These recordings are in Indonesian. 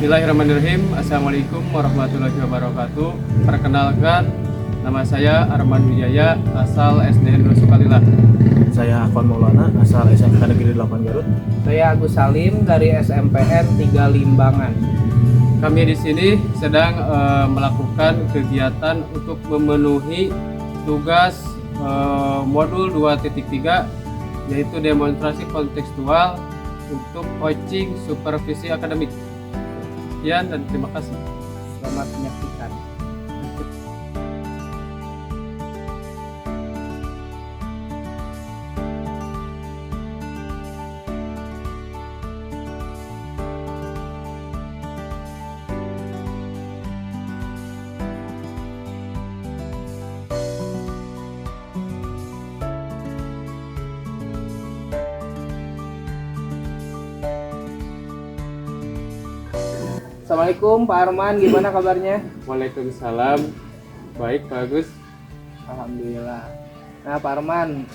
Bismillahirrahmanirrahim. Assalamualaikum warahmatullahi wabarakatuh. Perkenalkan, nama saya Arman Wijaya, asal SDN Sukalila. Saya Afan Maulana, asal SMK Negeri 8 Garut. Saya Agus Salim dari SMPN 3 Limbangan. Kami di sini sedang melakukan kegiatan untuk memenuhi tugas modul 2.3, yaitu demonstrasi kontekstual untuk coaching supervisi akademik. Sekian dan terima kasih. Selamat menyaksikan. Assalamualaikum Pak Arman, gimana kabarnya? Waalaikumsalam. Baik Pak Agus. Alhamdulillah. Nah Pak Arman,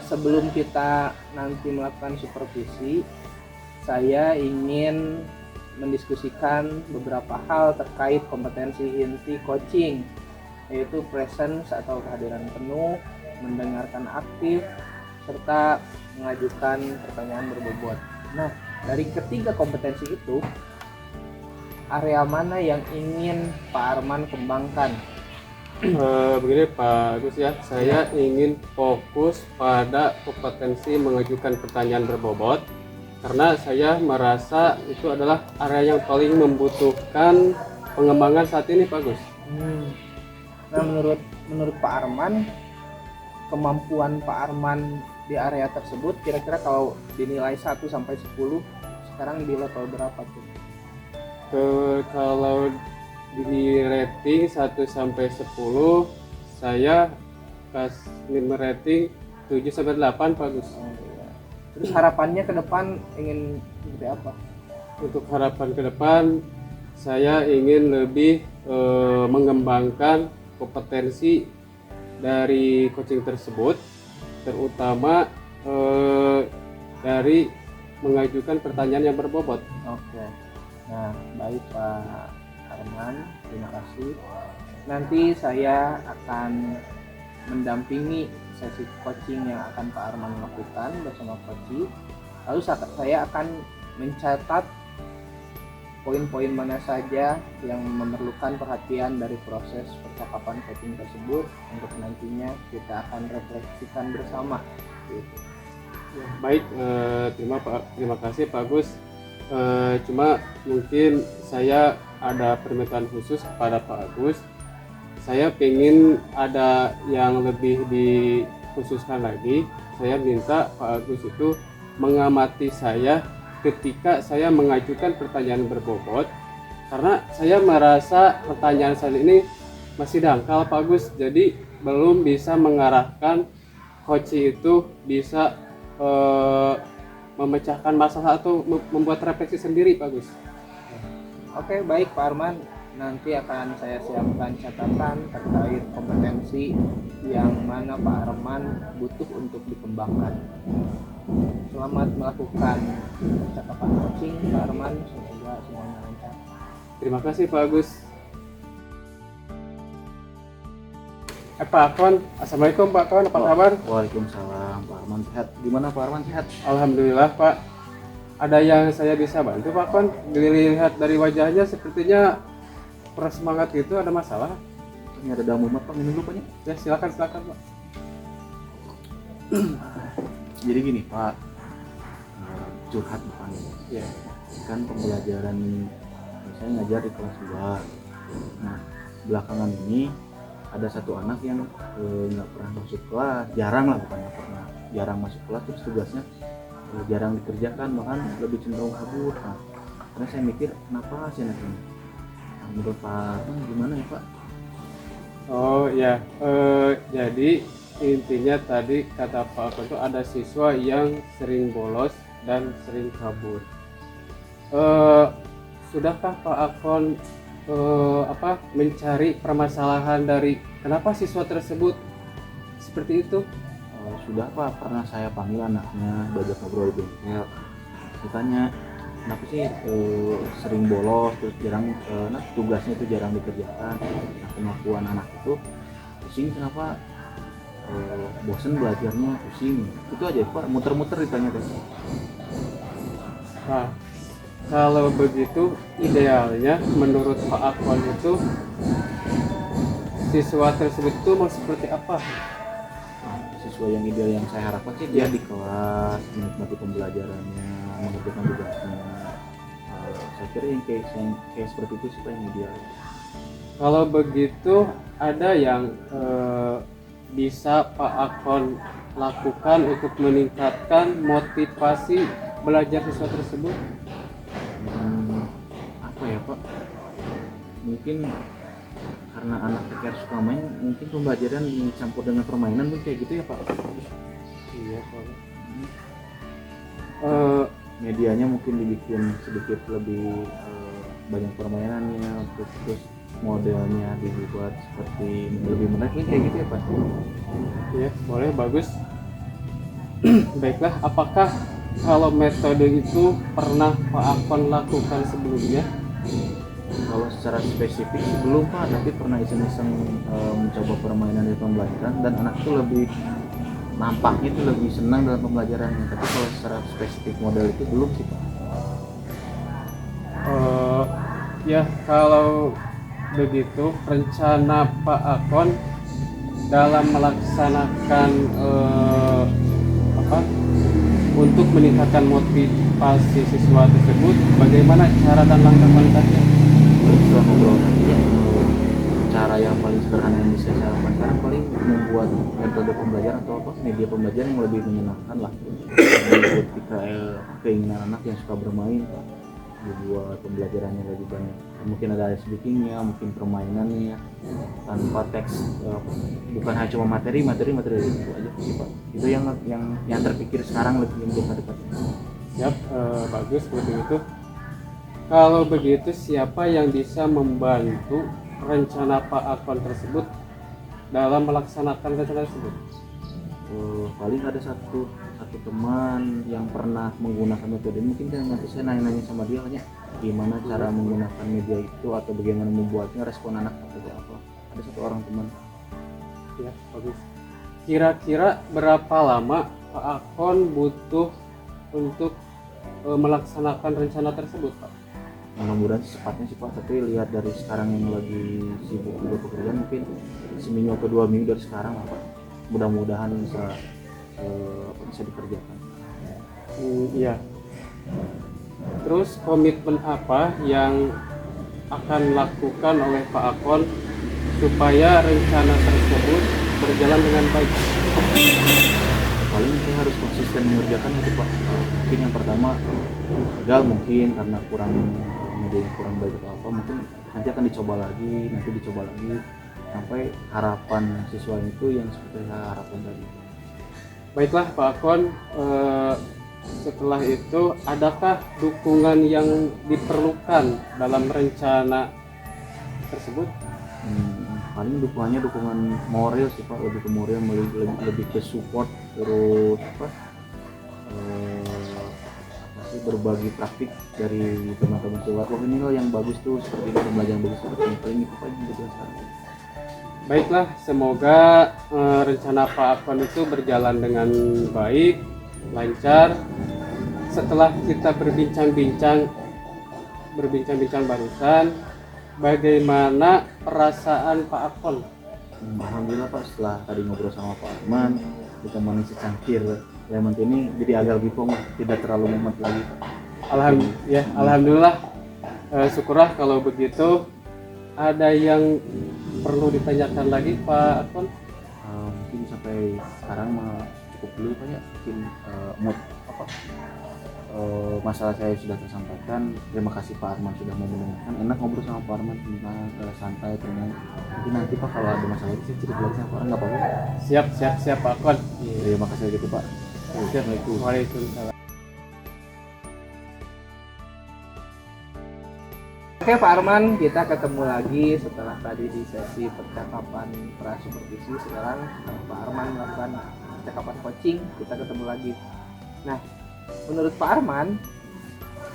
sebelum kita nanti melakukan supervisi, saya ingin mendiskusikan beberapa hal terkait kompetensi inti coaching, yaitu presence atau kehadiran penuh, mendengarkan aktif, serta mengajukan pertanyaan berbobot. Nah, dari ketiga kompetensi itu, area mana yang ingin Pak Arman kembangkan? Begini Pak Agus ya, saya ingin fokus pada kompetensi mengajukan pertanyaan berbobot karena saya merasa itu adalah area yang paling membutuhkan pengembangan saat ini Pak Agus. Nah, menurut Pak Arman, kemampuan Pak Arman di area tersebut kira-kira kalau dinilai 1 sampai 10, sekarang di level berapa tuh? Kalau di rating 1 sampai 10, saya kasih rating 7 sampai 8 Pak Gus. Terus harapannya ke depan ingin seperti apa? Untuk harapan ke depan, saya ingin lebih mengembangkan kompetensi dari coaching tersebut, terutama dari mengajukan pertanyaan yang berbobot. Oke. Nah, baik Pak Arman, terima kasih. Nanti saya akan mendampingi sesi coaching yang akan Pak Arman lakukan bersama coach. Lalu saya akan mencatat poin-poin mana saja yang memerlukan perhatian dari proses percakapan coaching tersebut untuk nantinya kita akan refleksikan bersama. Gitu. Baik, terima kasih Pak Gus. Cuma mungkin saya ada permintaan khusus kepada Pak Agus. Saya ingin ada yang lebih dikhususkan lagi. Saya minta Pak Agus itu mengamati saya ketika saya mengajukan pertanyaan berbobot, karena saya merasa pertanyaan saya ini masih dangkal Pak Agus, jadi belum bisa mengarahkan coach itu bisa memecahkan masalah atau membuat refleksi sendiri Pak Gus. Oke, baik Pak Arman, nanti akan saya siapkan catatan terkait kompetensi yang mana Pak Arman butuh untuk dikembangkan. Selamat melakukan percakapan coaching Pak Arman, semoga semuanya lancar. Terima kasih Pak Agus. Pak Afan, Assalamualaikum Pak Afan, apa kabar? Waalaikumsalam, Pak Arman sehat. Gimana Pak Arman sehat? Alhamdulillah Pak. Ada yang saya bisa bantu Pak Afan? Dilihat dari wajahnya sepertinya kurang semangat gitu, ada masalah? Ini ada damumat Pak, minum dulu Pak. Ya silakan Pak. Jadi gini Pak, curhat Pak. Ya. Kan pembelajaran saya ngajar di kelas 2. Nah, belakangan ini ada satu anak yang nggak pernah masuk kelas, jarang masuk kelas, terus tugasnya jarang dikerjakan, bahkan lebih cenderung kabur. Nah, karena saya mikir kenapa sih anak ini? Nah, menurut Pak gimana ya Pak? Oh ya, jadi intinya tadi kata Pak Afan itu ada siswa yang sering bolos dan sering kabur. Sudahkah Pak Afan mencari permasalahan dari kenapa siswa tersebut seperti itu? Sudah Pak, pernah saya panggil anaknya, diajak ngobrol di bengkel. Ditanya, kenapa sih sering bolos, terus jarang nah, tugasnya itu jarang dikerjakan. Nah, kemampuan anak itu pusing, kenapa bosen belajarnya, pusing, itu aja Pak, muter-muter ditanya teh. Nah, kalau begitu idealnya menurut Pak Akon itu siswa tersebut itu mau seperti apa? Nah, sesuai yang ideal yang saya harapkan sih dia di kelas menikmati pembelajarannya, mengerjakan tugasnya. Saya kira yang kayak seperti itu sih Pak yang ideal. Kalau begitu ada yang bisa Pak Akon lakukan untuk meningkatkan motivasi belajar siswa tersebut? Apa ya Pak? Mungkin karena anak TKR suka main, mungkin pembelajaran dicampur dengan permainan mungkin kayak gitu ya Pak. Iya Pak. Medianya mungkin dibikin sedikit lebih banyak permainannya, terus modelnya dibuat seperti lebih menarik kayak gitu ya Pak. Iya, boleh, bagus. Baiklah, apakah kalau metode itu pernah Pak Akon lakukan sebelumnya? Kalau secara spesifik sih belum Pak, tapi pernah iseng-iseng mencoba permainan di pembelajaran dan anak itu lebih nampaknya itu lebih senang dalam pembelajarannya. Tapi kalau secara spesifik model itu belum sih Pak. Ya, kalau begitu rencana Pak Akon dalam melaksanakan untuk meningkatkan motivasi siswa tersebut, bagaimana cara dan langkah-langkahnya? Setelah ngobrol tadi ya, cara yang paling sederhana yang bisa saya lakukan sekarang paling membuat metode pembelajaran atau media pembelajaran yang lebih menyenangkan lah. Ketika keinginan anak yang suka bermain Pak, dibuat pembelajarannya lebih banyak. Mungkin ada ice breakingnya, mungkin permainannya tanpa teks, bukan hanya cuma materi itu aja sih Pak. Itu yang terpikir sekarang lebih dekat. Siap, bagus seperti itu. Kalau begitu, siapa yang bisa membantu rencana Pak Akon tersebut dalam melaksanakan rencana tersebut? Paling ada satu teman yang pernah menggunakan metode ini, mungkin nanti saya nanya sama dia banyak gimana cara menggunakan media itu atau bagaimana membuatnya, respon anak seperti apa. Ada satu orang teman. Ya, bagus. Kira-kira berapa lama Pak Akon butuh untuk melaksanakan rencana tersebut, Pak? Mudah-mudahan secepatnya sih Pak, tapi lihat dari sekarang yang lagi sibuk juga pekerjaan, mungkin seminggu atau 2 minggu dari sekarang lah Pak. Mudah-mudahan bisa dikerjakan. Iya. Terus komitmen apa yang akan dilakukan oleh Pak Akon supaya rencana tersebut berjalan dengan baik? Paling saya harus konsisten mengerjakan itu Pak. Mungkin yang pertama gagal mungkin karena media yang kurang baik atau apa, mungkin nanti akan dicoba lagi sampai harapan siswa itu yang seperti harapan tadi. Baiklah Pak Akon, setelah itu adakah dukungan yang diperlukan dalam rencana tersebut? Paling dukungan moral sih Pak, lebih ke moral, lebih ke support, terus berbagi praktik dari teman-teman siswa. Wah ini loh yang bagus tuh, seperti itu pembelajaran bagus seperti itu Pak, yang gitu sekarang. Baiklah, semoga rencana Pak Akon itu berjalan dengan baik, lancar. Setelah kita berbincang-bincang barusan, bagaimana perasaan Pak Akon? Alhamdulillah Pak, setelah tadi ngobrol sama Pak Arman, ditemani secangkir lemon tea ini jadi agak lebih pong, tidak terlalu mumet lagi Pak. Alhamdulillah. Syukurlah kalau begitu. Ada yang perlu ditanyakan lagi Pak Akon? Mungkin sampai sekarang cukup dulu Pak ya. Mungkin masalah saya sudah tersampaikan. Terima kasih Pak Arman sudah mau mendengarkan. Enak ngobrol sama Pak Arman tentang santai, tenang. Mungkin nanti Pak kalau ada masalah itu saya cerita lagi sama Pak Arman, nggak apa-apa? Siap Pak Akon. Terima kasih gitu Pak. Assalamualaikum. Waalaikumsalam. Oke Pak Arman, kita ketemu lagi setelah tadi di sesi percakapan prasupervisi. Sekarang Pak Arman melakukan percakapan coaching, kita ketemu lagi. Nah, menurut Pak Arman,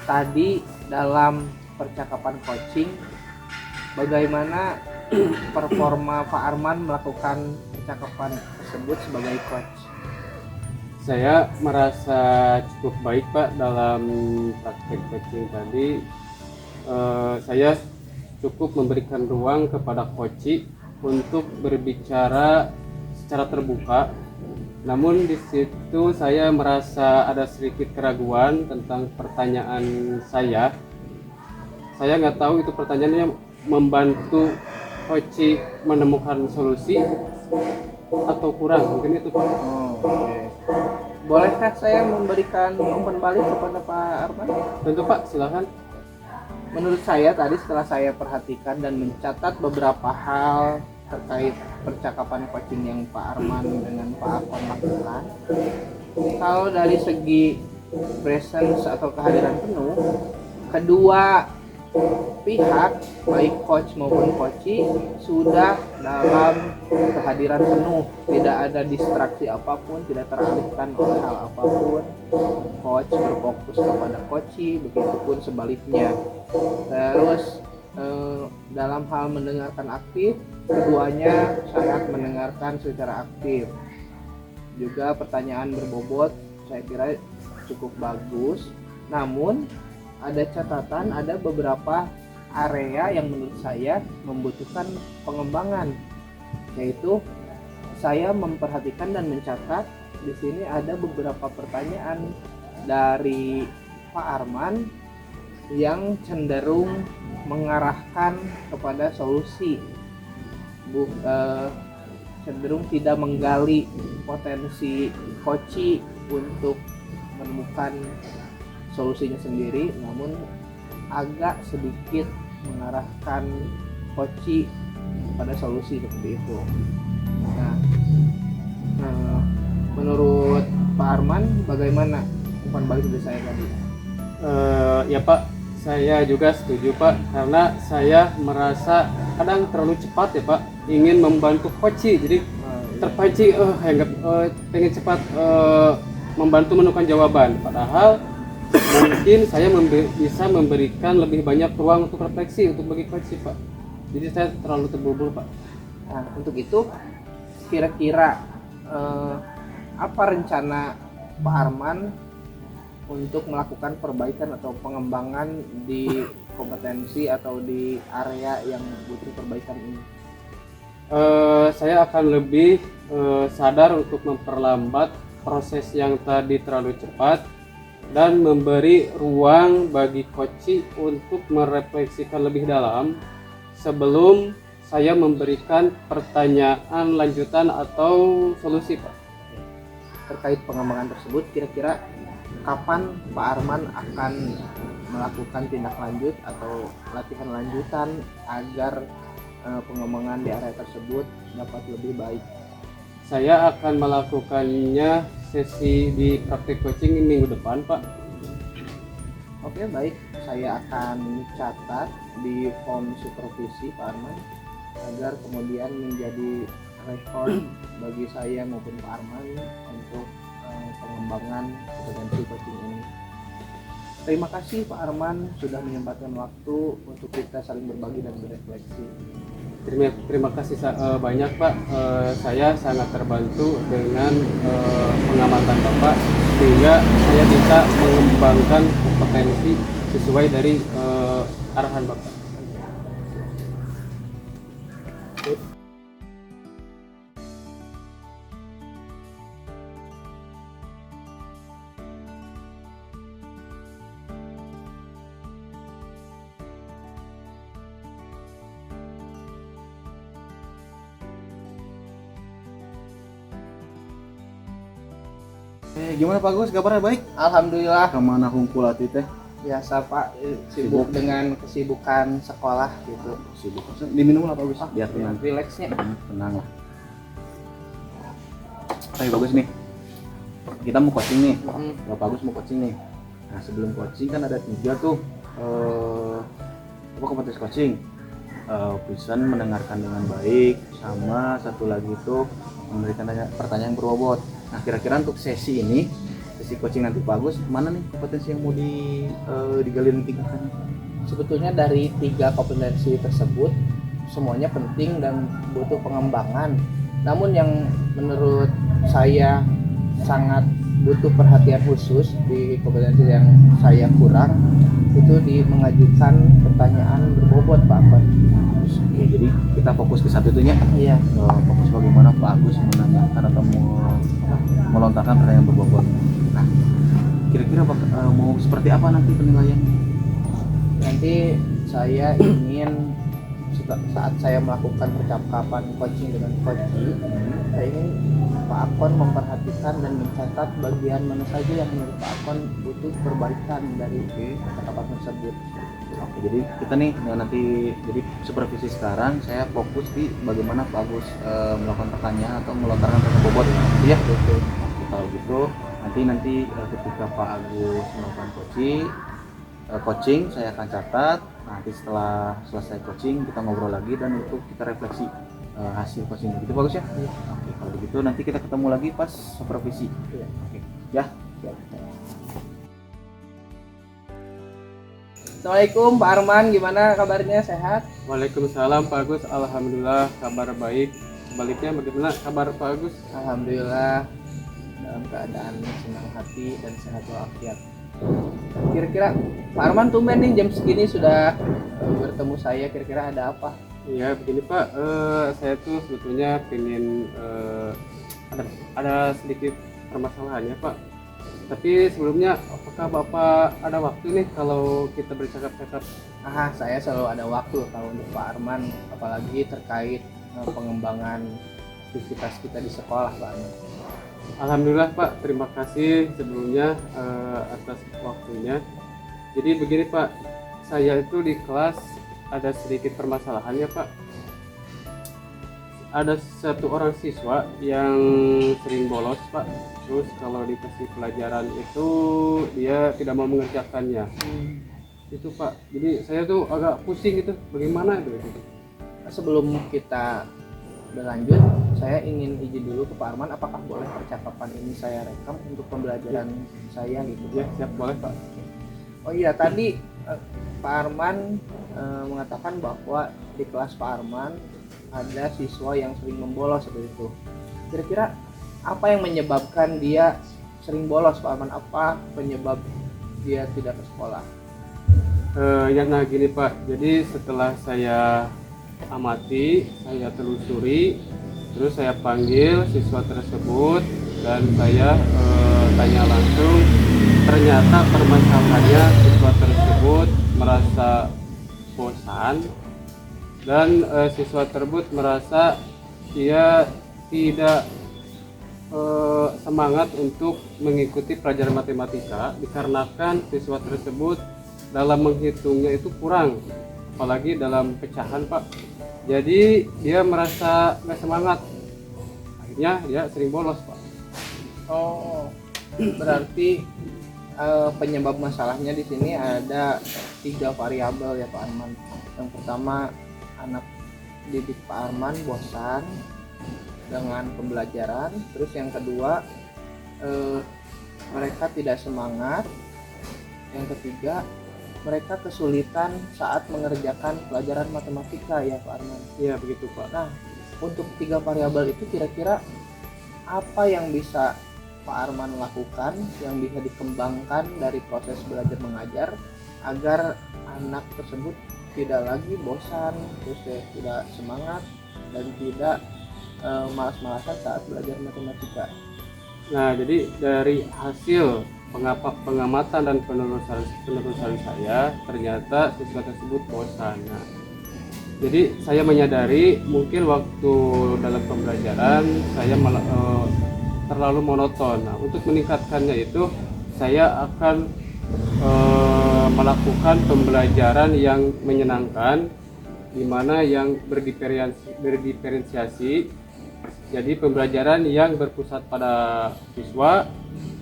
tadi dalam percakapan coaching, bagaimana performa Pak Arman melakukan percakapan tersebut sebagai coach? Saya merasa cukup baik Pak dalam praktek coaching tadi. Saya cukup memberikan ruang kepada coach untuk berbicara secara terbuka. Namun di situ saya merasa ada sedikit keraguan tentang pertanyaan saya. Saya nggak tahu itu pertanyaannya membantu coach menemukan solusi atau kurang, mungkin itu Pak. Oke. Bolehkah saya memberikan umpan balik kepada Pak Arman? Tentu Pak, silakan. Menurut saya tadi setelah saya perhatikan dan mencatat beberapa hal terkait percakapan coaching yang Pak Arman dengan Pak Akon lakukan, kalau dari segi presence atau kehadiran penuh, kedua pihak baik coach maupun coachee sudah dalam kehadiran penuh, tidak ada distraksi apapun, tidak teralihkan oleh hal apapun. Coach berfokus kepada coachee, begitupun sebaliknya. Terus dalam hal mendengarkan aktif, keduanya sangat mendengarkan secara aktif. Juga pertanyaan berbobot saya kira cukup bagus, namun ada catatan, ada beberapa area yang menurut saya membutuhkan pengembangan, yaitu saya memperhatikan dan mencatat di sini ada beberapa pertanyaan dari Pak Arman yang cenderung mengarahkan kepada solusi, cenderung tidak menggali potensi coachee untuk menemukan solusinya sendiri, namun agak sedikit mengarahkan coachee pada solusi seperti itu. Nah, menurut Pak Arman bagaimana umpan balik dari saya tadi? Ya Pak, saya juga setuju Pak, karena saya merasa kadang terlalu cepat ya Pak, ingin membantu coachee, jadi terpancing pengen cepat membantu menemukan jawaban, padahal mungkin saya bisa memberikan lebih banyak ruang untuk refleksi untuk bagi coachee Pak. Jadi saya terlalu terburu-buru Pak. Nah, untuk itu kira-kira apa rencana Pak Arman untuk melakukan perbaikan atau pengembangan di kompetensi atau di area yang butuh perbaikan ini? Saya akan lebih sadar untuk memperlambat proses yang tadi terlalu cepat dan memberi ruang bagi coachee untuk merefleksikan lebih dalam sebelum saya memberikan pertanyaan lanjutan atau solusi Pak. Terkait pengembangan tersebut, kira-kira kapan Pak Arman akan melakukan tindak lanjut atau latihan lanjutan agar pengembangan di area tersebut dapat lebih baik? Saya akan melakukannya sesi di praktik coaching minggu depan Pak. Oke, baik, saya akan catat di form supervisi Pak Arman agar kemudian menjadi rekor bagi saya maupun Pak Arman untuk pengembangan kompetensi coaching ini. Terima kasih Pak Arman sudah menyempatkan waktu untuk kita saling berbagi dan berefleksi. Terima kasih banyak Pak. Saya sangat terbantu dengan pengamatan Bapak sehingga saya bisa mengembangkan kompetensi sesuai dari arahan Bapak. Gimana Pak Gus, kabarnya baik? Alhamdulillah, Kemana hungkul hati teh? biasa Pak, sibuk dengan kesibukan sekolah gitu. Sibuk. Diminum lah Pak Gus, biar tenang. Rileksnya. Tenang lah. Ayo bagus nih. Kita mau coaching nih. Bapak Gus mau coaching nih. Nah sebelum coaching kan ada 3 tuh kompetensi coaching. Bisa mendengarkan dengan baik, sama satu lagi tuh memberikan pertanyaan berbobot. Nah kira-kira untuk sesi ini sesi coaching nanti Pak Agus, mana nih kompetensi yang mau digali dan tingkatkan? Sebetulnya dari 3 kompetensi tersebut semuanya penting dan butuh pengembangan. Namun yang menurut saya sangat butuh perhatian khusus di kompetensi yang saya kurang itu di mengajukan pertanyaan berbobot Pak Arman. Oke, jadi kita fokus ke satu itunya. Iya. Fokus bagaimana Pak Agus menanyakan atau melontarkan pertanyaan berbobot. Nah, kira-kira mau seperti apa nanti penilaiannya? Nanti saya ingin saat saya melakukan percakapan coaching dengan coach, saya ingin Pak Akon memperhatikan dan mencatat bagian mana saja yang menurut Pak Akon butuh perbaikan dari percakapan tersebut. Oke, jadi kita nih nanti jadi supervisi sekarang saya fokus di bagaimana Pak Agus melakukan pertanyaan atau melontarkan pertanyaan bobot. Iya, betul. Kalau gitu nanti ketika Pak Agus melakukan coaching saya akan catat. Nanti setelah selesai coaching kita ngobrol lagi dan itu kita refleksi hasil coaching. Gitu bagus ya? Iya. Oke, kalau begitu nanti kita ketemu lagi pas supervisi. Iya. Oke. Ya. Assalamualaikum Pak Arman, gimana kabarnya, sehat? Waalaikumsalam Pak Agus, alhamdulillah kabar baik. Sebaliknya bagaimana kabar Pak Agus? Alhamdulillah dalam keadaan senang hati dan sehat walafiat. Kira-kira Pak Arman tumben nih jam segini sudah bertemu saya, kira-kira ada apa? Ya begini Pak, saya tuh sebetulnya pengen ada sedikit permasalahan ya Pak. Tapi sebelumnya apakah Bapak ada waktu nih kalau kita bercakap-cakap? Saya selalu ada waktu kalau untuk Pak Arman, apalagi terkait pengembangan aktivitas kita di sekolah Pak Arman. Alhamdulillah Pak, terima kasih sebelumnya atas waktunya. Jadi begini Pak, saya itu di kelas ada sedikit permasalahan ya Pak. Ada satu orang siswa yang sering bolos Pak. Terus kalau dikasih pelajaran itu dia tidak mau mengerjakannya. Itu Pak, jadi saya tuh agak pusing gitu, bagaimana itu? Sebelum kita berlanjut, saya ingin izin dulu ke Pak Arman, apakah boleh percakapan ini saya rekam untuk pembelajaran saya gitu? Ya siap, boleh Pak. Oh iya, tadi Pak Arman mengatakan bahwa di kelas Pak Arman ada siswa yang sering membolos seperti itu. Kira-kira apa yang menyebabkan dia sering bolos Pak Arman? Apa penyebab dia tidak ke sekolah? Nah gini Pak, jadi setelah saya amati, saya telusuri, terus saya panggil siswa tersebut dan saya tanya langsung. Ternyata permasalahannya siswa tersebut merasa bosan dan siswa tersebut merasa dia tidak semangat untuk mengikuti pelajaran matematika dikarenakan siswa tersebut dalam menghitungnya itu kurang, apalagi dalam pecahan Pak. Jadi dia merasa nggak semangat, akhirnya dia sering bolos Pak. Oh, berarti penyebab masalahnya di sini ada 3 variabel ya Pak Arman. Yang pertama, anak didik Pak Arman bosan dengan pembelajaran. Terus yang kedua, mereka tidak semangat. Yang ketiga, mereka kesulitan saat mengerjakan pelajaran matematika ya Pak Arman. Iya begitu Pak. Nah, untuk 3 variabel itu kira-kira apa yang bisa Pak Arman lakukan, yang bisa dikembangkan dari proses belajar mengajar agar anak tersebut tidak lagi bosan, terus tidak semangat dan tidak malas-malasan saat belajar matematika. Nah, jadi dari hasil pengamatan dan penelusuran saya, ternyata siswa tersebut bosan. Nah, jadi saya menyadari mungkin waktu dalam pembelajaran saya terlalu monoton. Nah, untuk meningkatkannya itu saya akan melakukan pembelajaran yang menyenangkan, di mana yang berdiferensiasi. Jadi pembelajaran yang berpusat pada siswa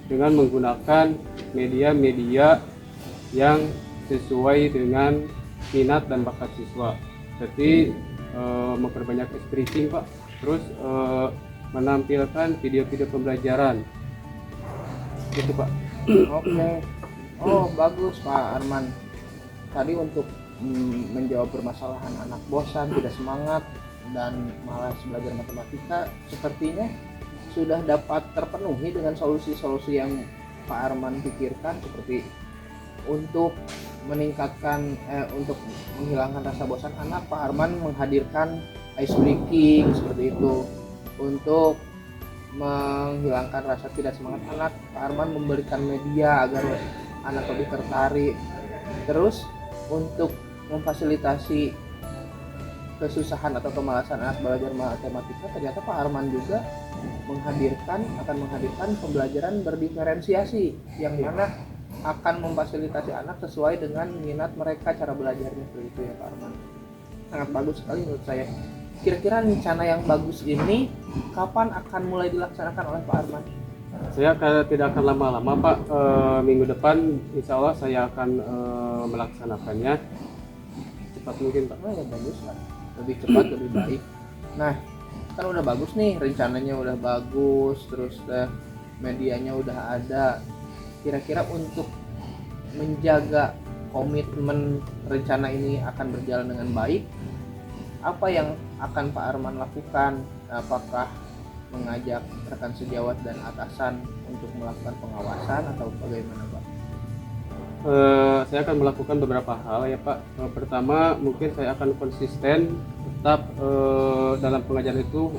dengan menggunakan media-media yang sesuai dengan minat dan bakat siswa. Seperti memperbanyak expressing Pak, terus menampilkan video-video pembelajaran gitu Pak. Oke. Oh, bagus Pak Arman. Tadi untuk menjawab permasalahan anak bosan, tidak semangat, dan malas belajar matematika, sepertinya sudah dapat terpenuhi dengan solusi-solusi yang Pak Arman pikirkan, seperti untuk untuk menghilangkan rasa bosan anak, Pak Arman menghadirkan ice breaking seperti itu. Untuk menghilangkan rasa tidak semangat anak, Pak Arman memberikan media agar anak lebih tertarik. Terus untuk memfasilitasi kesusahan atau kemalasan anak belajar matematika, ternyata Pak Arman juga akan menghadirkan pembelajaran berdiferensiasi yang mana akan memfasilitasi anak sesuai dengan minat mereka cara belajarnya, seperti itu ya Pak Arman. Sangat bagus sekali menurut saya. Kira-kira rencana yang bagus ini kapan akan mulai dilaksanakan oleh Pak Arman? Saya tidak akan lama-lama Pak. Minggu depan insya Allah saya akan melaksanakannya cepat mungkin Pak. Ya bagus lah, lebih cepat lebih baik. Nah, kan udah bagus nih, rencananya udah bagus, terus medianya udah ada. Kira-kira untuk menjaga komitmen rencana ini akan berjalan dengan baik, apa yang akan Pak Arman lakukan? Apakah mengajak rekan sejawat dan atasan untuk melakukan pengawasan atau bagaimana Pak? Saya akan melakukan beberapa hal ya Pak. Pertama, mungkin saya akan konsisten tetap dalam pengajaran itu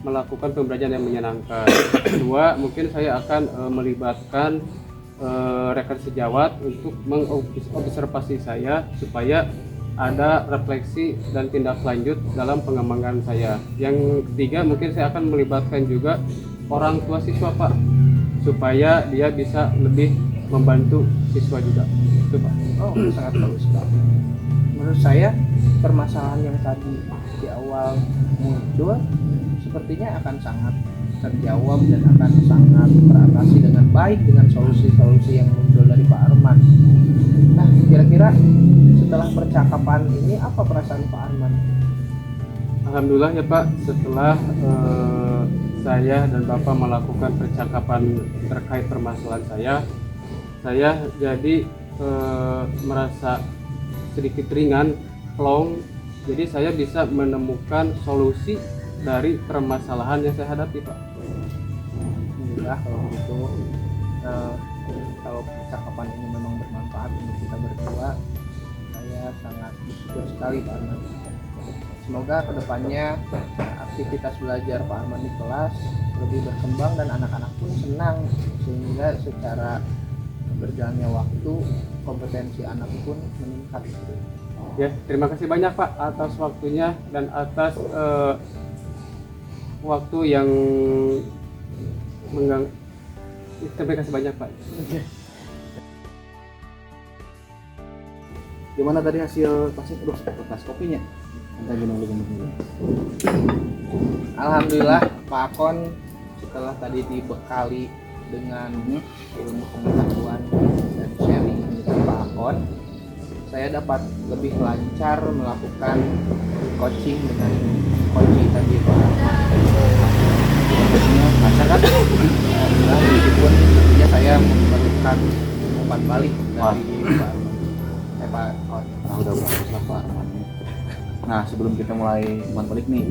melakukan pembelajaran yang menyenangkan. Kedua, mungkin saya akan melibatkan rekan sejawat untuk mengobservasi saya supaya ada refleksi dan tindak lanjut dalam pengembangan saya. Yang ketiga, mungkin saya akan melibatkan juga orang tua siswa Pak, supaya dia bisa lebih membantu siswa juga. Itu Pak. Oh, sangat bagus sekali. Menurut saya permasalahan yang tadi di awal muncul sepertinya akan sangat terjawab dan akan sangat teratasi dengan baik dengan solusi-solusi yang muncul dari Pak Arman. Nah, kira-kira setelah percakapan ini apa perasaan Pak Arman? Alhamdulillah ya Pak, setelah saya dan Bapak melakukan percakapan terkait permasalahan saya jadi merasa sedikit ringan, plong. Jadi saya bisa menemukan solusi dari permasalahan yang saya hadapi Pak. Alhamdulillah kalau begitu. Kalau percakapan ini memang bermanfaat untuk kita berdua, saya sangat bersyukur sekali Pak Arman. Semoga kedepannya aktivitas belajar Pak Arman di kelas lebih berkembang dan anak-anak pun senang, sehingga secara berjalannya waktu kompetensi anak pun meningkat. Ya, terima kasih banyak Pak atas waktunya dan atas waktu yang terima kasih banyak Pak. Gimana tadi hasil pasien? Aduh, kertas kopinya. Entah gimana. Alhamdulillah Pak Akon setelah tadi dibekali dengan ilmu pengetahuan dan sharing dengan Pak Akon, saya dapat lebih lancar melakukan coaching dengan coaching tadi Pak Akon. Lancar kan? Alhamdulillah, meskipun tentunya saya memerlukan umpan balik dari Pak Akon. Udah bagus lah Pak Arman. Nah, sebelum kita mulai umpan balik nih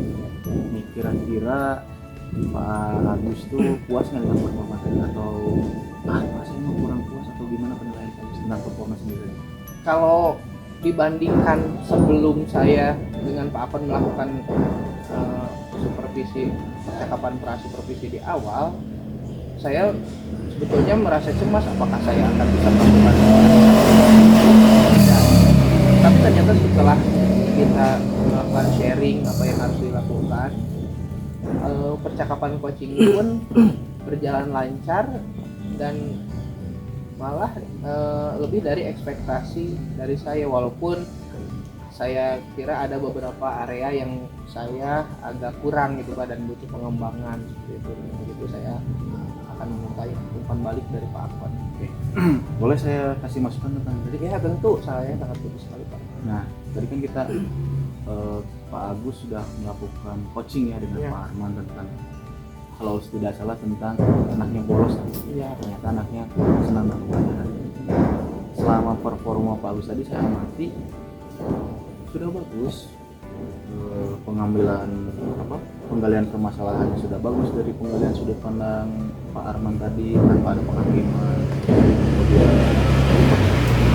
kira-kira Pak Agus tuh puas nggak dengan performa tadi, atau saya emang kurang puas, atau gimana penilaian Pak Agus tentang performa sendiri? Kalau dibandingkan sebelum saya dengan Pak Akon melakukan supervisi, percakapan prasupervisi di awal, saya sebetulnya merasa cemas apakah saya akan bisa melakukan. Tapi ternyata setelah kita melakukan sharing apa yang harus dilakukan, percakapan coaching pun berjalan lancar dan malah lebih dari ekspektasi dari saya, walaupun saya kira ada beberapa area yang saya agak kurang gitu Pak dan butuh pengembangan seperti itu. Begitu saya akan meminta umpan balik dari Pak Akon. Oke. Boleh saya kasih masukan tentang tadi? Ya tentu, saya sangat bagus sekali Pak. Nah, tadi kan kita Pak Agus sudah melakukan coaching ya dengan Ya. Pak Arman tentang kalau tidak salah tentang anaknya bolos. Iya. Ternyata anaknya senang dengan pelajaran. Selama performa Pak Agus tadi saya amati sudah bagus. Pengambilan penggalian permasalahannya sudah bagus, dari penggalian sudut pandang Pak Arman tadi tanpa ada penghakiman, kemudian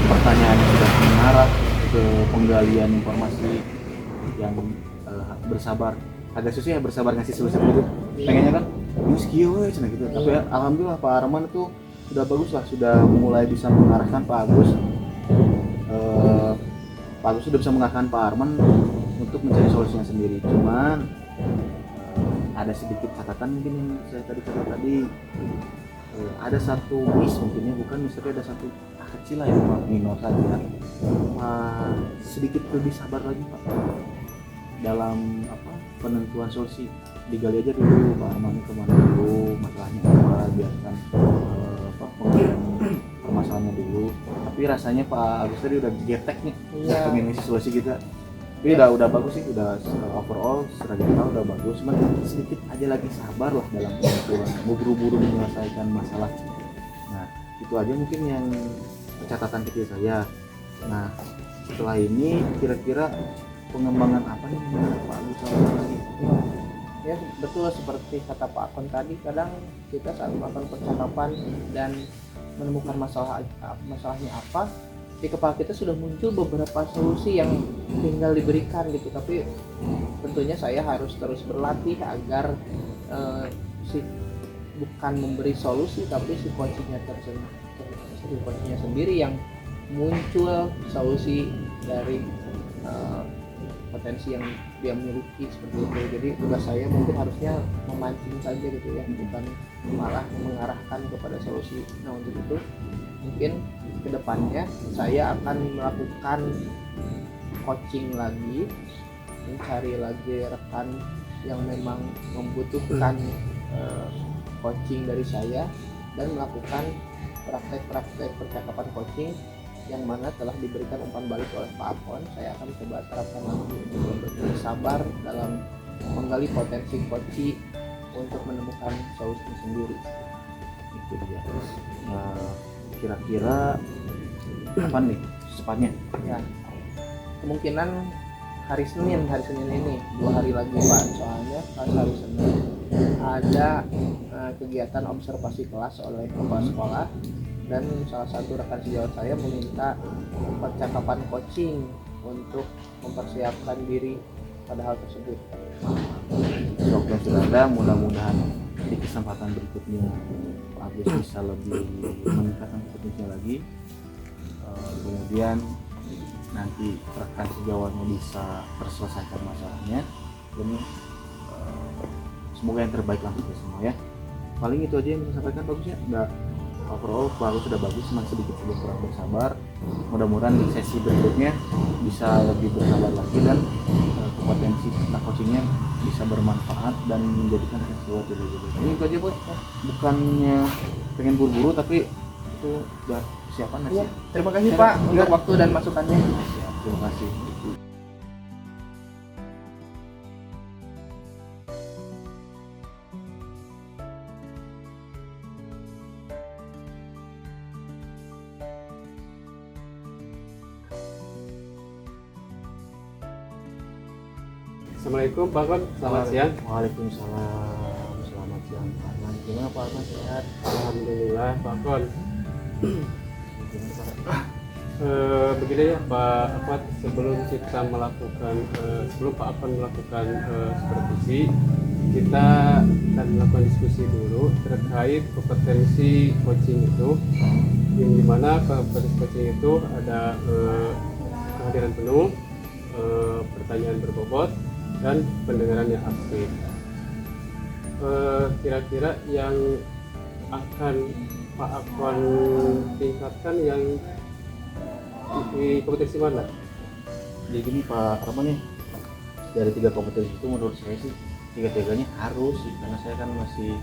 pertanyaannya sudah mengarah ke penggalian informasi yang bersabar, agak susah ya bersabar ngasih solusi gitu, pengennya kan ini skill cina gitu, tapi ya, alhamdulillah Pak Arman itu sudah bagus lah, sudah mulai bisa mengarahkan Pak Agus. Pak Agus sudah bisa mengarahkan Pak Arman untuk mencari solusinya sendiri. Cuman ada sedikit catatan mungkin yang saya tadi kata tadi, ada satu miss mungkinnya, bukan misalnya ada satu kecil lah yang minor saja. Sedikit lebih sabar lagi Pak dalam penentuan solusi, digali aja dulu Pak Arman kemana dulu, masalahnya apa, biarkan penggalian permasalahannya dulu. Tapi rasanya Pak Agus tadi udah getek nih, pengen ngisi solusi kita. Tapi udah bagus sih, udah overall seragam udah bagus, cuman sedikit aja lagi sabar lah dalam penentuan, buru-buru menyelesaikan masalah. Nah itu aja mungkin yang catatan kecil saya. Nah setelah ini kira-kira pengembangan apa nih menurut Pak Agus lagi? Ya betul seperti kata Pak Akon tadi, kadang kita saat melakukan percakapan dan menemukan masalahnya apa, di kepala kita sudah muncul beberapa solusi yang tinggal diberikan gitu, tapi tentunya saya harus terus berlatih agar bukan memberi solusi, tapi si coachingnya sendiri yang muncul solusi dari potensi yang dia miliki seperti itu. Jadi tugas saya mungkin harusnya memancing saja gitu ya, bukan malah mengarahkan kepada solusi. Nah untuk itu mungkin kedepannya saya akan melakukan coaching lagi, mencari lagi rekan yang memang membutuhkan coaching dari saya, dan melakukan praktek-praktek percakapan coaching yang mana telah diberikan umpan balik oleh Pak Akon. Saya akan coba terapkan lagi untuk lebih sabar dalam menggali potensi coaching untuk menemukan solusi sendiri. Itu dia. Kira-kira kapan nih secepatnya? Ya, kemungkinan hari Senin ini 2 hari lagi Pak, soalnya pas hari Senin ada kegiatan observasi kelas oleh kepala sekolah, dan salah satu rekan sejawat saya meminta percakapan coaching untuk mempersiapkan diri pada hal tersebut. Waktu yang sudah ada, mudah-mudahan di kesempatan berikutnya Pak Agus bisa lebih meningkatkan kompetensinya lagi, kemudian nanti rekan sejawatnya bisa terselesaikan masalahnya, dan semoga yang terbaik lah untuk semua ya. Paling itu aja yang bisa saya sampaikan. Bagusnya udah overall Pak Agus sudah bagus, cuma sedikit kurang bersabar. Mudah-mudahan di sesi berikutnya bisa lebih bersabar lagi, dan kompetensi tentang coachingnya bisa bermanfaat dan menjadikan sesuatu lebih baik. Ini itu aja Bos, bukannya pengen buru-buru, tapi itu udah persiapan Ya, sih. terima kasih Pak untuk waktu dan masukannya. Ya, terima kasih. Assalamualaikum Pak Kon, selamat siang. Waalaikumsalam, selamat siang Pak Arman. Gimana Pak Arman, sehat? Alhamdulillah Pak Kon. Begini ya Pak Ahmad, sebelum kita melakukan sebelum Pak Ahmad melakukan supervisi, kita akan melakukan diskusi dulu terkait kompetensi coaching itu, yang dimana kompetensi coaching itu ada kehadiran penuh, pertanyaan berbobot, dan pendengaran yang aktif. Kira-kira yang akan Pak Akon tingkatkan yang di kompetensi mana? Jadi gini Pak Arman ya, dari 3 kompetensi itu menurut saya sih 3-tiganya harus sih, karena saya kan masih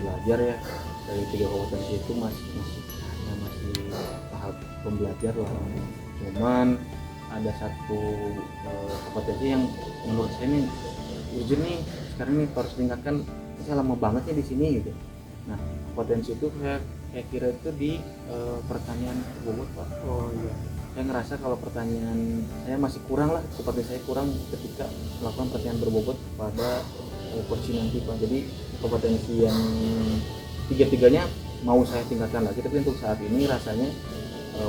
belajar ya. Dari 3 kompetensi itu masih tahap pembelajar lah. Cuman ada satu kompetensi yang menurut saya ini urgent nih sekarang ini harus ditingkatkan, saya lama banget ya di sini gitu. Nah, potensi itu saya kira itu di pertanian berbobot Pak. Oh iya. Saya ngerasa kalau pertanian saya masih kurang lah, kompetensi saya kurang ketika melakukan pertanian berbobot pada posisi nanti Pak. Jadi kompetensi yang tiga-tiganya mau saya tingkatkan lagi, tapi untuk saat ini rasanya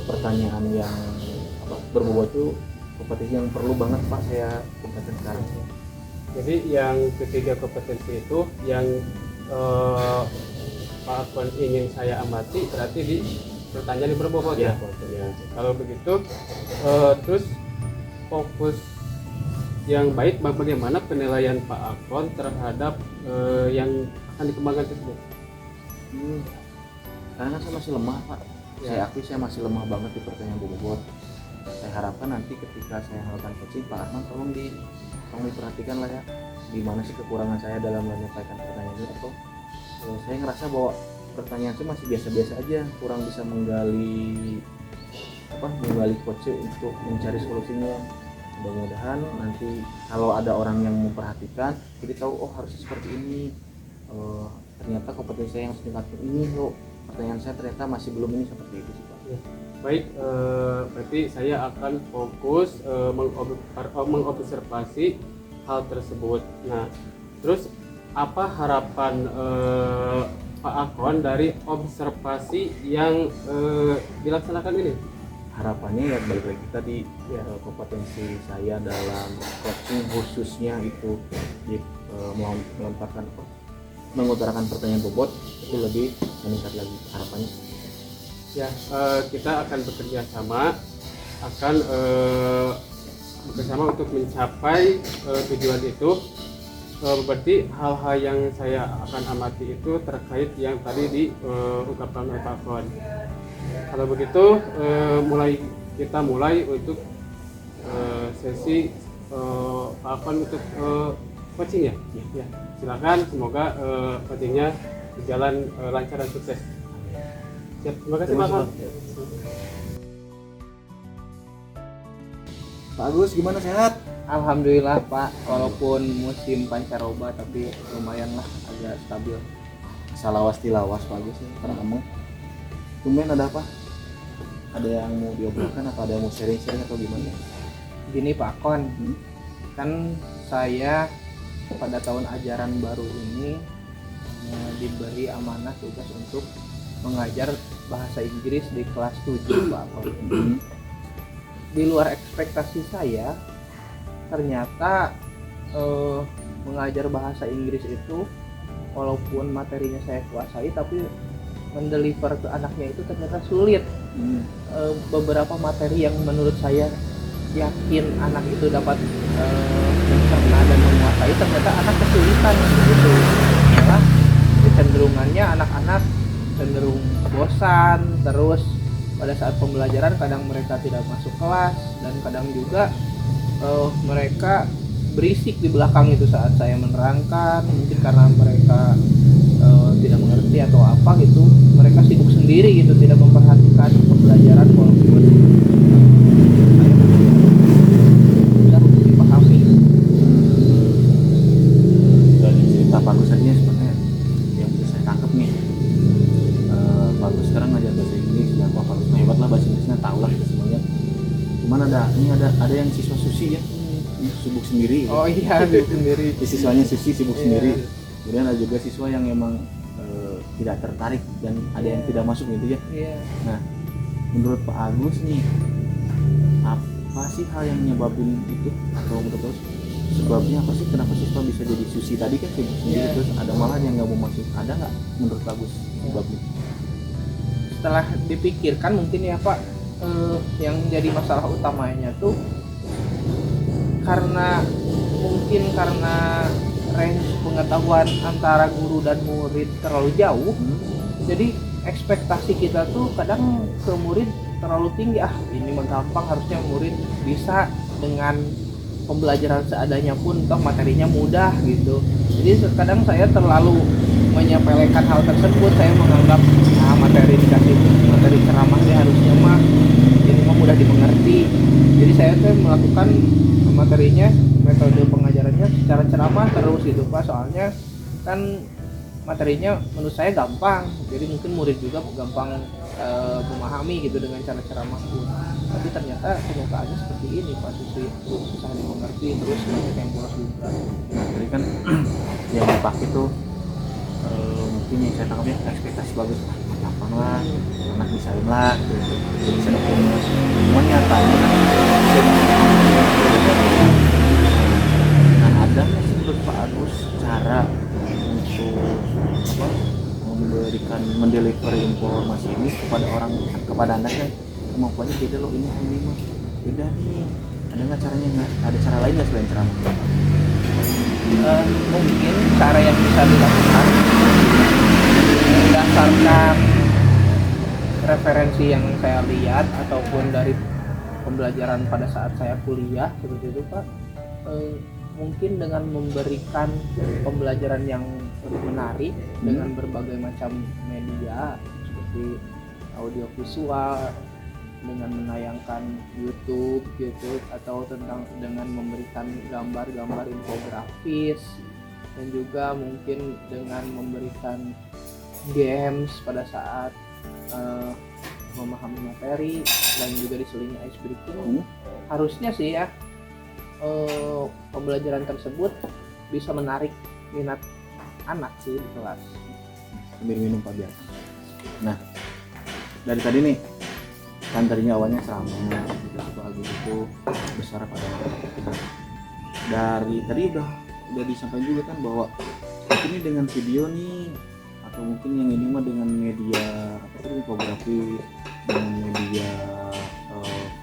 pertanyaan yang berbobot itu kompetensi yang perlu banget Pak saya tingkatkan sekarang. Jadi yang ketiga kompetensi itu yang Pak Afwan ingin saya amati berarti di pertanyaan yang berbobot ya. Kalau begitu terus fokus yang baik bagaimana penilaian Pak Afwan terhadap yang akan dikembangkan tersebut? Karena saya masih lemah Pak. Ya. Saya akui saya masih lemah banget di pertanyaan berbobot. Saya harapkan nanti ketika saya melakukan coaching Pak Arman tolong diperhatikan lah ya, di mana sih kekurangan saya dalam menyampaikan pertanyaan itu, atau saya ngerasa bahwa pertanyaan saya masih biasa-biasa aja, kurang bisa menggali coach untuk mencari solusinya. Mudah-mudahan nanti kalau ada orang yang memperhatikan, jadi tahu oh harusnya seperti ini, ternyata kompetensi saya yang harus ditingkatkan ini loh, pertanyaan saya ternyata masih belum ini, seperti itu sih Pak. Ya. Baik, berarti saya akan fokus mengobservasi hal tersebut. Nah, terus apa harapan Pak Afwan dari observasi yang dilaksanakan ini? Harapannya ya balik lagi tadi ya, kompetensi saya dalam coaching khususnya itu di mengutarakan pertanyaan bobot itu lebih meningkat lagi harapannya. Ya, kita akan bekerja sama, akan bekerjasama untuk mencapai tujuan itu. Berarti hal-hal yang saya akan amati itu terkait yang tadi diungkapkan oleh Pak Afwan. Kalau begitu kita mulai untuk sesi Pak Afwan untuk coaching ya. Ya. Silakan, semoga coachingnya berjalan lancar dan sukses. Siap, terima kasih Pak Afwan. Pak Agus gimana, sehat? Alhamdulillah Pak, walaupun musim pancaroba tapi lumayan lah, agak stabil. Salawas tilawas Pak Agus ya, karena kamu tumben ada apa? Ada yang mau diobrolkan atau ada yang mau sharing-sharing atau gimana? Gini Pak Kon, kan saya pada tahun ajaran baru ini diberi amanah tugas untuk mengajar bahasa Inggris di kelas 7 Pak Kon. Di luar ekspektasi saya, ternyata mengajar bahasa Inggris itu walaupun materinya saya kuasai, tapi mendeliver ke anaknya itu ternyata sulit. Beberapa materi yang menurut saya yakin anak itu dapat mencerna dan menguasai, ternyata anak kesulitan gitu. Malah kecenderungannya anak-anak cenderung bosan, terus pada saat pembelajaran kadang mereka tidak masuk kelas, dan kadang juga mereka berisik di belakang itu saat saya menerangkan, mungkin karena mereka tidak mengerti atau apa gitu, mereka sibuk sendiri gitu, tidak memperhatikan pembelajaran walaupun sudah dipahami. Dari cerita Pak Agus tadinya sebenarnya yang bisa saya tangkap nih, Pak Agus sekarang ngajar bahasa Inggris dan Pak Agus hebat lah, bahasa Inggrisnya tahu lah kita semuanya. Cuman ada yang siswa Susi ya, sibuk sendiri. Oh iya, sibuk sendiri. Siswanya Susi sibuk sendiri. Kemudian ada juga siswa yang emang tidak tertarik dan ada yang tidak masuk gitu ya. Nah, menurut Pak Agus nih, apa sih hal yang nyebabin itu, atau menurut Agus sebabnya apa sih, kenapa siswa bisa jadi Susi tadi kan sibuk sendiri terus ada malah yang nggak mau masuk, ada nggak menurut Pak Agus sebabnya? Setelah dipikirkan mungkin ya Pak, yang jadi masalah utamanya tuh karena range pengetahuan antara guru dan murid terlalu jauh. Jadi ekspektasi kita tuh kadang ke murid terlalu tinggi, ini mah gampang, harusnya murid bisa dengan pembelajaran seadanya pun toh materinya mudah gitu. Jadi kadang saya terlalu menyepelekan hal tersebut, saya menganggap materi ceramahnya harusnya mah ini mah mudah dimengerti. Jadi saya tuh melakukan materinya, metode pengajarannya secara ceramah terus gitu Pak, soalnya kan materinya menurut saya gampang, jadi mungkin murid juga gampang memahami gitu dengan cara-cara Mahfud. Tapi ternyata kenyataannya seperti ini Pak, susah dimengerti, terus banyak yang bolos juga. Nah jadi kan yang dipakai tuh mungkin yang saya tangkapnya ekspektasi bagus, gampang lah, anak bisain lah gitu, bisa dokumen. Cuman nyatanya nah ada nggak sih menurut Pak Agus cara untuk apa memberikan mendeliver informasi ini kepada anda kan kemampuannya beda loh, ini mah beda nih, ada nggak caranya, nggak ada cara lain nggak selain ceramah? Mungkin cara yang bisa dilakukan berdasarkan referensi yang saya lihat ataupun dari pembelajaran pada saat saya kuliah seperti itu Pak, mungkin dengan memberikan pembelajaran yang lebih menarik dengan berbagai macam media seperti audiovisual, dengan menayangkan YouTube atau dengan memberikan gambar-gambar infografis, dan juga mungkin dengan memberikan games pada saat memahami materi dan juga diselingi ice breaking. Harusnya sih ya pembelajaran tersebut bisa menarik minat anak sih di kelas. Sambil minum Pak biar. Nah dari tadi nih kan tadinya awalnya ceramah Pak Agus itu besar pada dari tadi udah disampaikan juga kan bahwa ini dengan video nih atau mungkin yang ini mah dengan media apa tuh infografi, dengan media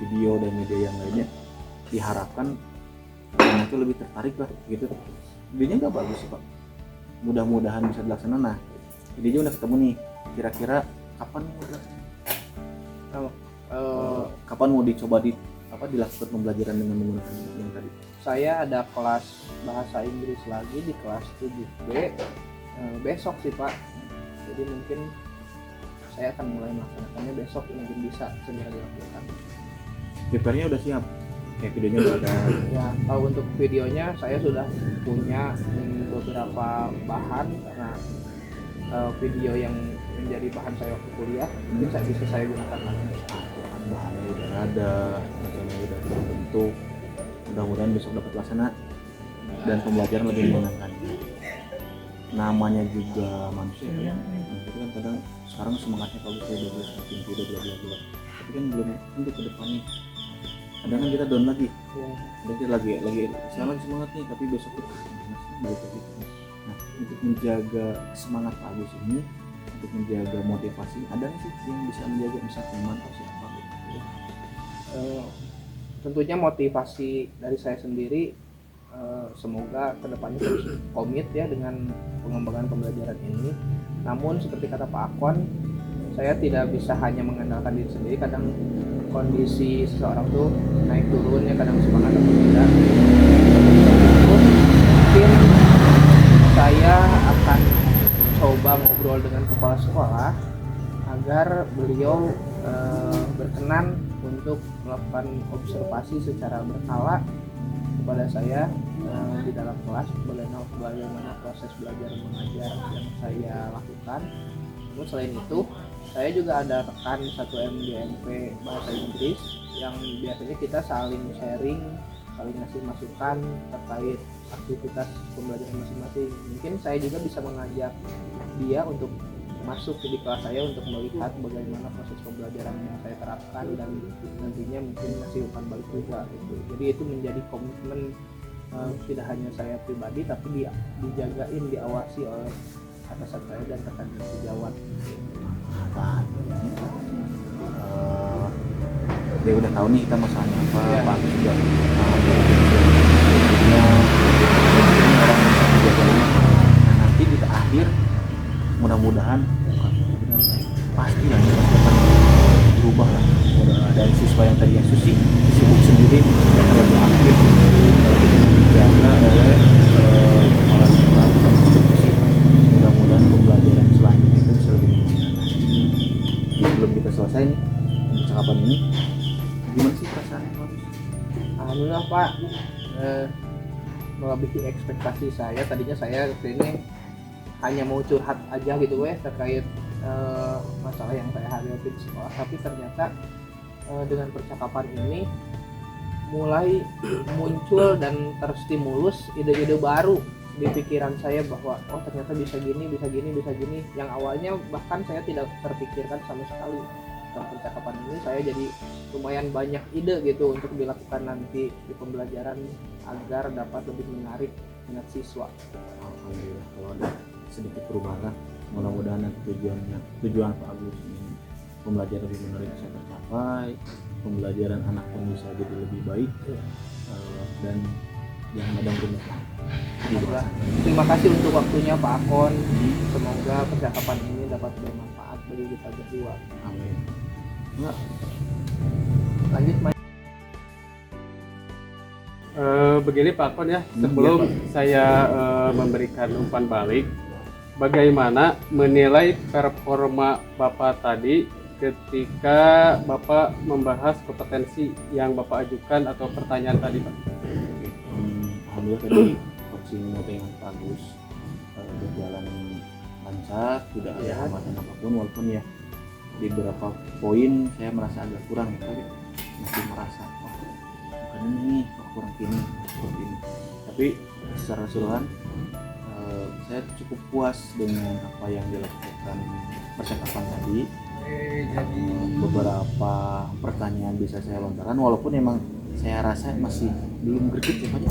video dan media yang lainnya diharapkan anak itu lebih tertarik lah gitu. Idenya nggak bagus sih Pak, mudah-mudahan bisa dilaksanakan. Nah idenya udah ketemu nih, kira-kira kapan nih kapan mau dicoba dilakukan pembelajaran dengan menggunakan yang tadi? Saya ada kelas bahasa Inggris lagi di kelas 7B besok sih Pak, jadi mungkin saya akan mulai melaksanakannya besok, mungkin bisa segera dilakukan. Papernya udah siap, kayak videonya udah ada ya. Kalau untuk videonya saya sudah punya beberapa bahan karena video yang menjadi bahan saya waktu kuliah mungkin bisa saya gunakan lagi. Bahannya udah ada, rencana udah terbentuk, mudah-mudahan besok dapat laksana dan pembelajaran lebih menyenangkan. Namanya juga manusia ya, itu kan kadang sekarang semangatnya kalau saya udah bikin video bla bla bla, tapi kan belum tentu ke depannya. Kadang kan kita down lagi, berarti lagi sekarang lagi semangat nih, tapi besok tuh balik lagi. Nah untuk menjaga semangat Pak Agus ini, untuk menjaga motivasi, ada nggak sih yang bisa menjaga, bisa teman atau siapa? Tentunya motivasi dari saya sendiri, semoga kedepannya terus komit ya dengan pengembangan pembelajaran ini. Namun seperti kata Pak Akon, saya tidak bisa hanya mengandalkan diri sendiri, kadang kondisi seseorang tuh naik turun ya, kadang semangat atau tidak. Mungkin saya akan coba ngobrol dengan kepala sekolah agar beliau berkenan untuk melakukan observasi secara berkala kepada saya di dalam kelas, bagaimana proses belajar mengajar yang saya lakukan. Namun selain itu, saya juga ada rekan satu MGMP bahasa Inggris yang biasanya kita saling sharing, saling ngasih masukan terkait aktivitas pembelajaran masing-masing. Mungkin saya juga bisa mengajak dia untuk masuk di kelas saya untuk melihat bagaimana proses pembelajaran yang saya terapkan dan nantinya mungkin ngasih umpan balik juga gitu. Jadi itu menjadi komitmen tidak hanya saya pribadi tapi dijagain, diawasi oleh atasan saya dan rekan sejawat. Dia udah tahu nih kita masalahnya apa, ya. Pak Agus juga orang bisa menjaga ini. Nah nanti di akhir mudah-mudahan pasti lah ini pasti akan berubah lah. Udah ada siswa yang tadinya sibuk sendiri dan lebih aktif dijaga oleh kepala sekolah dan institusi. Mudah-mudahan pembelajaran selanjutnya itu bisa lebih menyenangkan. Sebelum kita selesai nih percakapan ini, gimana sih perasaannya Pak? Alhamdulillah Pak, melebihi ekspektasi saya. Tadinya saya ini hanya mau curhat aja gitu terkait masalah yang saya hadapi di sekolah, tapi ternyata dengan percakapan ini mulai muncul dan terstimulus ide-ide baru di pikiran saya bahwa oh ternyata bisa gini, yang awalnya bahkan saya tidak terpikirkan sama sekali. Dalam percakapan ini saya jadi lumayan banyak ide gitu untuk dilakukan nanti di pembelajaran agar dapat lebih menarik minat siswa. Alhamdulillah kalau ada sedikit perubahan, mudah-mudahan nanti tujuan Pak Agus ini pembelajaran lebih menarik bisa tercapai, pembelajaran anak pun bisa jadi lebih baik, dan jangan ada rumah. Terima kasih untuk waktunya Pak Akon. Semoga percakapan ini dapat bermanfaat bagi kita berdua. Amin. Enggak. Lanjut Mas. Begini Pak Akon ya, sebelum saya memberikan umpan balik, bagaimana menilai performa Bapak tadi ketika Bapak membahas kompetensi yang Bapak ajukan atau pertanyaan tadi Pak? Alhamdulillah tadi coaching dengan bagus, berjalan lancar, tidak ada hambatan apapun, walaupun ya di beberapa poin saya merasa agak kurang, tapi masih merasa bukan ini, kurang ini, seperti ini. Tapi secara keseluruhan saya cukup puas dengan apa yang dilakukan percakapan tadi. Beberapa pertanyaan bisa saya lontarkan, walaupun emang saya rasa masih belum greget ya Pak,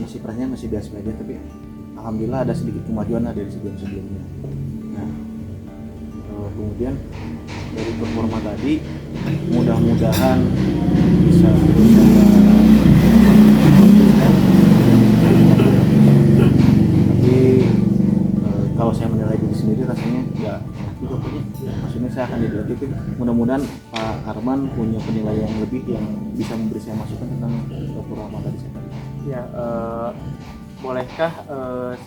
masih pertanyaan masih biasa aja, tapi alhamdulillah ada sedikit kemajuan lah dari sebelum-sebelumnya. Nah, kemudian dari performa tadi mudah-mudahan bisa terus tapi kalau saya menilai diri sendiri rasanya ya juga punya, maksudnya saya akan jadi lebih, mudah-mudahan Pak Arman punya penilaian yang lebih yang bisa memberi saya masukan tentang performa tadi saya tadi. Ya, bolehkah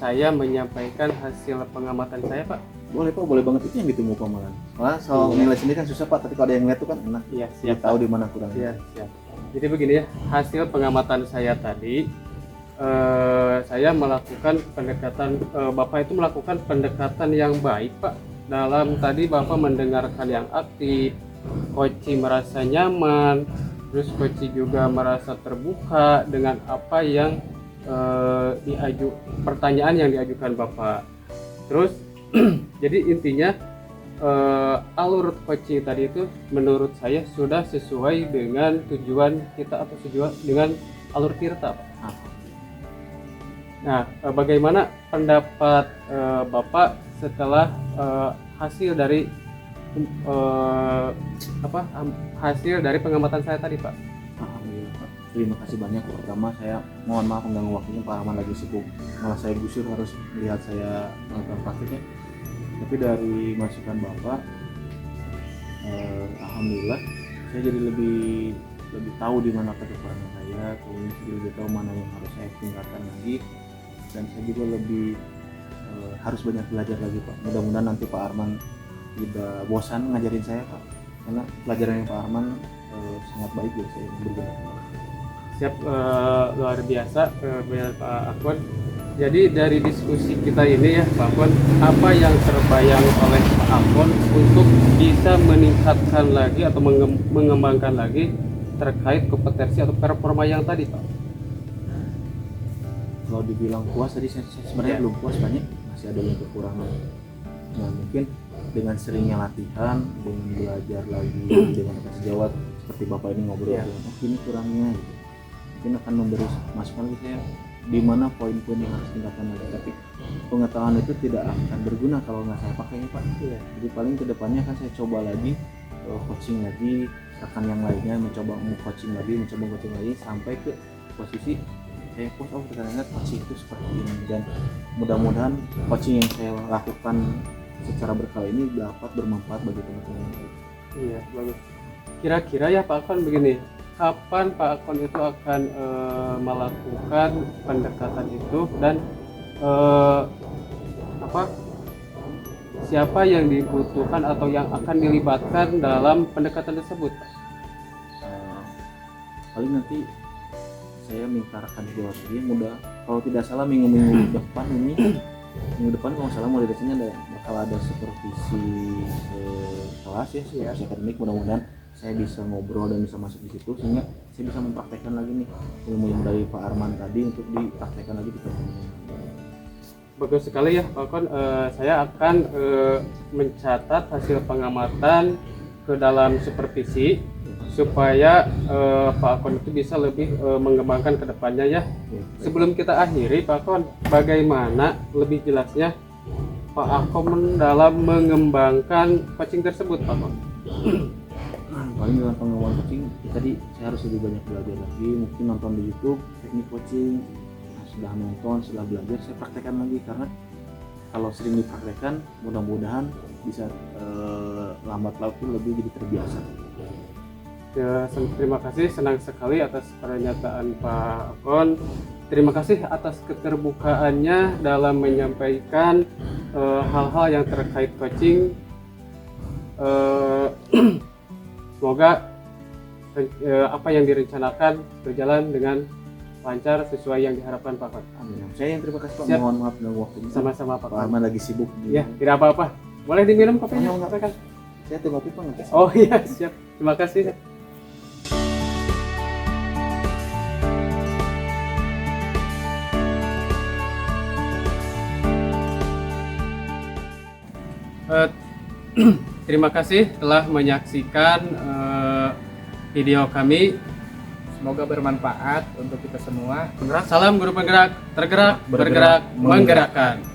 saya menyampaikan hasil pengamatan saya Pak? Boleh Pak, boleh banget, itu yang ditunggu Pak malah. Soalnya soal nilai sendiri kan susah Pak, tapi kalau ada yang lihat tuh kan enak. Iya, Dia tahu di mana kurangnya. Iya, siap. Jadi begini ya, hasil pengamatan saya tadi, saya melakukan pendekatan, Bapak itu melakukan pendekatan yang baik Pak. Dalam tadi Bapak mendengarkan yang aktif, Koci merasa nyaman, terus Koci juga merasa terbuka dengan apa yang pertanyaan yang diajukan Bapak. Terus jadi intinya alur coaching tadi itu menurut saya sudah sesuai dengan tujuan kita atau sesuai dengan alur Tirta Pak. Nah, bagaimana pendapat Bapak setelah hasil dari hasil dari pengamatan saya tadi Pak? Alhamdulillah Pak, terima kasih banyak. Pertama saya mohon maaf mengganggu waktunya, Pak Arman lagi sibuk, malah saya gusur harus melihat saya melakukan praktiknya. Tapi dari masukan Bapak, alhamdulillah saya jadi lebih tahu di mana kekurangan saya, kemudian jadi lebih tahu mana yang harus saya tingkatkan lagi, dan saya juga lebih harus banyak belajar lagi Pak. Mudah-mudahan nanti Pak Arman tidak bosan ngajarin saya Pak, karena pelajaran Pak Arman sangat baik buat saya, berguna. Siap, luar biasa Pak Akon. Jadi dari diskusi kita ini ya Pak Akon, apa yang terbayang oleh Pak Akon untuk bisa meningkatkan lagi atau mengembangkan lagi terkait kompetensi atau performa yang tadi Pak? Kalau dibilang puas tadi saya sebenarnya belum puas, banyak masih ada yang kekurangan. Nah mungkin dengan seringnya latihan, dengan belajar lagi, dengan kasih jawab seperti Bapak ini ngobrol, oh ini kurangnya gitu, mungkin akan memberi masukan lagi saya di mana poin-poin yang harus tingkatkan lagi. Tapi pengetahuan itu tidak akan berguna kalau nggak saya pakai Pak. Jadi paling kedepannya kan saya coba lagi coaching lagi, rekan yang lainnya mencoba coaching lagi sampai ke posisi saya puas, oh ternyata coaching itu seperti ini, dan mudah-mudahan coaching yang saya lakukan secara berkala ini dapat bermanfaat bagi teman-teman. Iya, bagus. Kira-kira ya Pak Akon begini, kapan Pak Akon itu akan melakukan pendekatan itu, dan siapa yang dibutuhkan atau yang akan dilibatkan dalam pendekatan tersebut? Paling nanti saya minta rekan Jawa ini, mudah kalau tidak salah minggu depan ini minggu depan kalau nggak salah mulai dari sini bakal ada supervisi kelas ya, supervisi akademik. Mudah-mudahan saya bisa ngobrol dan bisa masuk di situ sehingga saya bisa mempraktekkan lagi nih ilmu dari Pak Arman tadi untuk dipraktekkan lagi di pertemuan. Bagus sekali ya Pak Kon. Saya akan mencatat hasil pengamatan ke dalam supervisi supaya Pak Kon itu bisa lebih mengembangkan ke depannya ya. Sebelum kita akhiri Pak Kon, bagaimana lebih jelasnya Pak Akon dalam mengembangkan coaching tersebut Pak Kon? Paling dalam pengembangan coaching tadi saya harus lebih banyak belajar lagi, mungkin nonton di YouTube teknik coaching. Nah, sudah nonton, sudah belajar, saya praktekkan lagi karena kalau sering dipraktekkan mudah-mudahan bisa lambat laun lebih jadi terbiasa. Ya, terima kasih, senang sekali atas pernyataan Pak Akon. Terima kasih atas keterbukaannya dalam menyampaikan hal-hal yang terkait coaching. Semoga apa yang direncanakan berjalan dengan lancar sesuai yang diharapkan Pak Akon. Amin. Saya yang terima kasih Pak. Siap. Mohon maaf dengan waktunya. Sama-sama Pak Pak Akon. Arman lagi sibuk. Ya, tidak apa-apa. Boleh diminum kopinya? Enggak. Silakan. Saya teh ngopi Pak ngetes. Oh iya, siap. Terima kasih. Terima kasih telah menyaksikan video kami. Semoga bermanfaat untuk kita semua. Salam guru penggerak, tergerak, bergerak, menggerakkan.